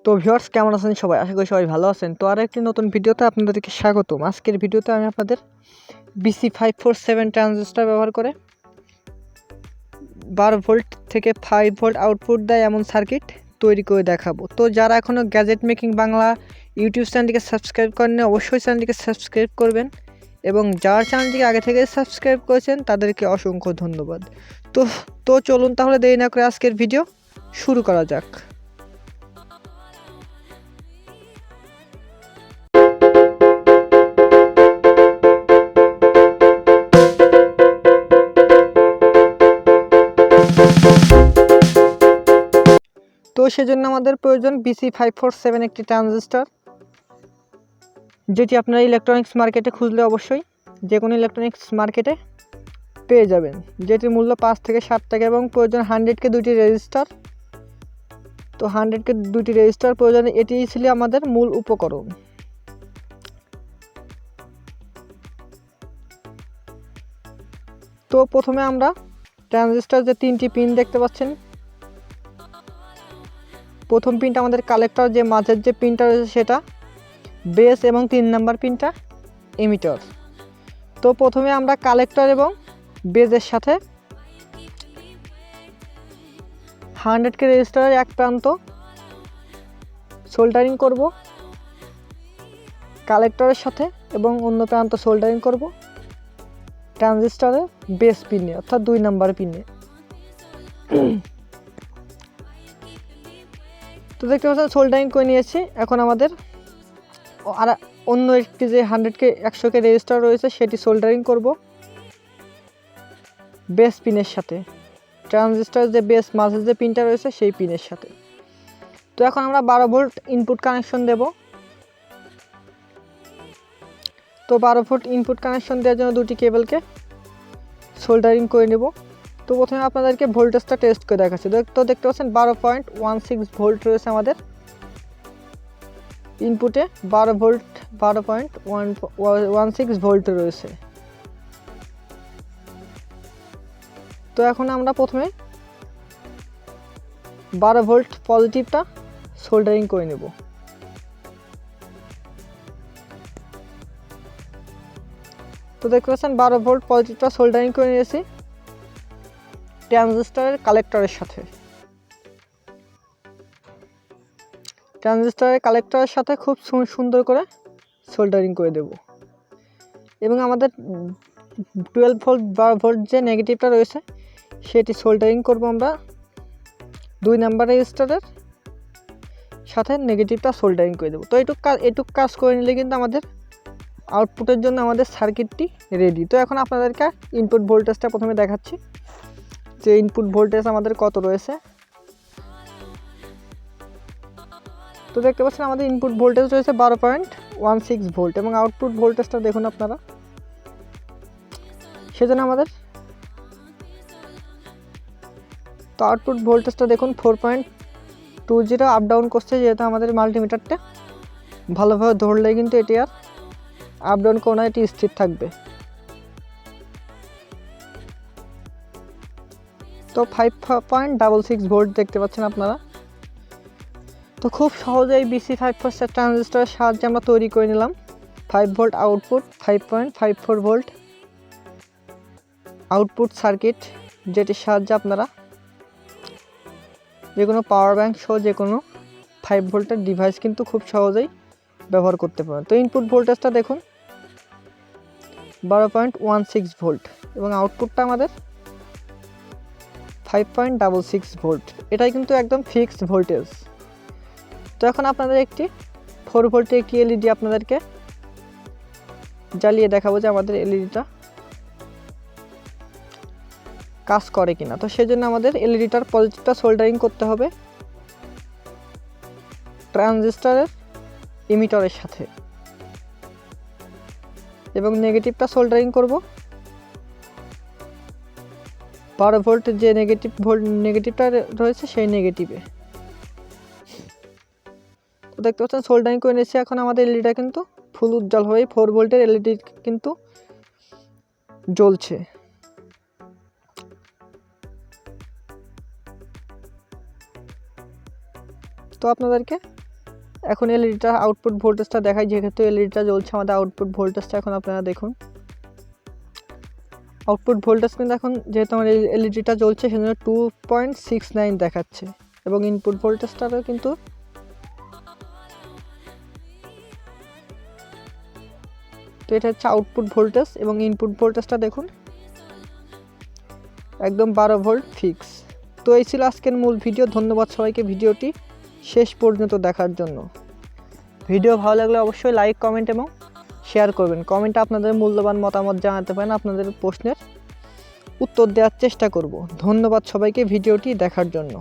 তো ভিউয়ার্স কেমন আছেন সবাই? আশা করি সবাই ভালো আছেন। তো আরেকটি নতুন ভিডিওতে আপনাদেরকে স্বাগতম। আজকের ভিডিওতে আমি আপনাদের BC547 ট্রানজিস্টর ব্যবহার করে 12 ভোল্ট থেকে 5 ভোল্ট আউটপুট দেয় এমন সার্কিট তৈরি করে দেখাবো। তো যারা এখনও গ্যাজেট মেকিং বাংলা ইউটিউব চ্যানেলটিকে সাবস্ক্রাইব করেননি অবশ্যই চ্যানেলটিকে সাবস্ক্রাইব করবেন, এবং যারা চ্যানেলটিকে আগে থেকে সাবস্ক্রাইব করেছেন তাদেরকে অসংখ্য ধন্যবাদ। তো চলুন তাহলে দেরি না করে আজকের ভিডিও শুরু করা যাক। তো সেজন্য আমাদের প্রয়োজন BC547 একটি ট্রানজিস্টর, যেটি আপনারা ইলেকট্রনিক্স মার্কেটে খুঁজলে অবশ্যই যে কোনো ইলেকট্রনিক্স মার্কেটে পেয়ে যাবেন, যেটির মূল্য 5 থেকে 7 টাকা, এবং প্রয়োজন 100কে দুটি রেজিস্টার। তো 100কে দুটি রেজিস্টার প্রয়োজন, এটি ছিল আমাদের মূল উপকরণ। তো প্রথমে আমরা ট্রানজিস্টর যে 3টি পিন দেখতে পাচ্ছেন, প্রথম পিনটা আমাদের কালেক্টর, যে মাঝের যে পিনটা রয়েছে সেটা বেস, এবং 3 নাম্বার পিনটা এমিটার। তো প্রথমে আমরা কালেক্টর এবং বেজের সাথে 100কে রেজিস্টারের এক প্রান্ত সোল্ডারিং করব কালেক্টরের সাথে, এবং অন্য প্রান্ত সোল্ডারিং করব ট্রানজিস্টরের বেস পিনে, অর্থাৎ 2 নাম্বার পিনে। তো দেখতে পাচ্ছেন সোল্ডারিং করে নিয়েছি। এখন আমাদের আর অন্য একটি যে 100কে রেজিস্টার রয়েছে সেটি সোল্ডারিং করব বেস পিনের সাথে, ট্রানজিস্টর যে বেস মাঝের যে পিনটা রয়েছে সেই পিনের সাথে। তো এখন আমরা 12 ভোল্ট ইনপুট কানেকশন দেব। তো 12 ভোল্ট ইনপুট কানেকশন দেওয়ার জন্য দুটি কেবলকে সোল্ডারিং করে নেব। তো প্রথমে আপনাদেরকে ভোল্টেজটা টেস্ট করে দেখাচ্ছি। তো দেখতে পাচ্ছেন 12.16 ভোল্ট রয়েছে আমাদের ইনপুটে, 12.16 ভোল্ট রয়েছে। তো এখন আমরা প্রথমে 12 ভোল্ট পজিটিভটা সোল্ডারিং করে নেব। তো দেখতে পাচ্ছেন 12 ভোল্ট পজিটিভটা সোল্ডারিং করে নিয়েছি ট্রানজিস্টরের কালেক্টরের সাথে। ট্রানজিস্টরের কালেক্টরের সাথে খুব সুন্দর করে সোল্ডারিং করে দেব, এবং আমাদের 12 ভোল্ট 12 ভোল্ট যে নেগেটিভটা রয়েছে সেটি সোল্ডারিং করব আমরা 2 নাম্বার রেজিস্টারের সাথে, নেগেটিভটা সোল্ডারিং করে দেবো। তো এটুক কাজ করে নিলে কিন্তু আমাদের আউটপুটের জন্য আমাদের সার্কিটটি রেডি। তো এখন আপনাদেরকে ইনপুট ভোল্টেজটা প্রথমে দেখাচ্ছি, যে ইনপুট ভোল্টেজ আমাদের কত রয়েছে। তো দেখতে পাচ্ছেন আমাদের ইনপুট ভোল্টেজ রয়েছে 12.16 ভোল্ট, এবং আউটপুট ভোল্টেজটা দেখুন আপনারা। সেজন্য আমাদের তো আউটপুট ভোল্টেজটা দেখুন 4.20 আপ ডাউন করছে, যেহেতু আমাদের মাল্টিমিটারটা ভালোভাবে ধরলে কিন্তু এটি আর আপ ডাউন করে না, এটি স্থির থাকবে। তো 5.66 ভোল্ট দেখতে পাচ্ছেন আপনারা। তো খুব সহজেই BC547 ট্রানজিস্টরের সাহায্যে আমরা তৈরি করে নিলাম 5 volt output, 5.54 volt output circuit, যেটির সাহায্যে আপনারা যে কোনো পাওয়ার ব্যাংক সহ যে কোনো 5 ভোল্টের ডিভাইস কিন্তু খুব সহজেই ব্যবহার করতে পারেন। তো ইনপুট ভোল্টেজটা দেখুন 12.16 ভোল্ট, এবং আউটপুটটা আমাদের 5.66 ভোল্ট। এটাই কিন্তু একদম ফিক্সড ভোল্টেজ। তো এখন আপনাদের একটি 4 ভোল্টের একটি এলইডি আপনাদেরকে জ্বালিয়ে দেখাবো যে আমাদের এলইডিটা কাজ করে কিনা। তো সেজন্য আমাদের এলইডিটার পজিটিভটা সোল্ডারিং করতে হবে ট্রানজিস্টরের এমিটারের সাথে, এবং নেগেটিভটা সোল্ডারিং করব 12 ভোল্ট যে নেগেটিভটা রয়েছে সেই নেগেটিভে। তো দেখতে পাচ্ছেন সোল্ডারিং করে নিয়েছি। এখন আমাদের এলইডিটা কিন্তু ফুল উজ্জ্বল হয়ে 4 ভোল্টের এলইডি কিন্তু জ্বলছে। তো আপনাদেরকে এখন এলইডিটা আউটপুট ভোল্টেজটা দেখাই, যেহেতু এলইডিটা জ্বলছে আমাদের আউটপুট ভোল্টেজটা এখন আপনারা দেখুন। আউটপুট ভোল্টেজ কিন্তু এখন যেহেতু আমার এলইডিটা জ্বলছে সেজন্য 2.69 দেখাচ্ছে এবং ইনপুট ভোল্টেজটারও কিন্তু তো এটা হচ্ছে আউটপুট ভোল্টেজ এবং ইনপুট ভোল্টেজটা দেখুন একদম 12 ভোল্ট ফিক্স। তো এই ছিল আজকের মূল ভিডিও। ধন্যবাদ সবাইকে ভিডিওটি শেষ পর্যন্ত দেখার জন্য। ভিডিও ভালো লাগলে অবশ্যই লাইক, কমেন্ট এবং শেয়ার করবেন। কমেন্টে আপনাদের মূল্যবান মতামত জানাতে পারেন, আপনাদের প্রশ্নের উত্তর দেওয়ার চেষ্টা করব। ধন্যবাদ সবাইকে ভিডিওটি দেখার জন্য।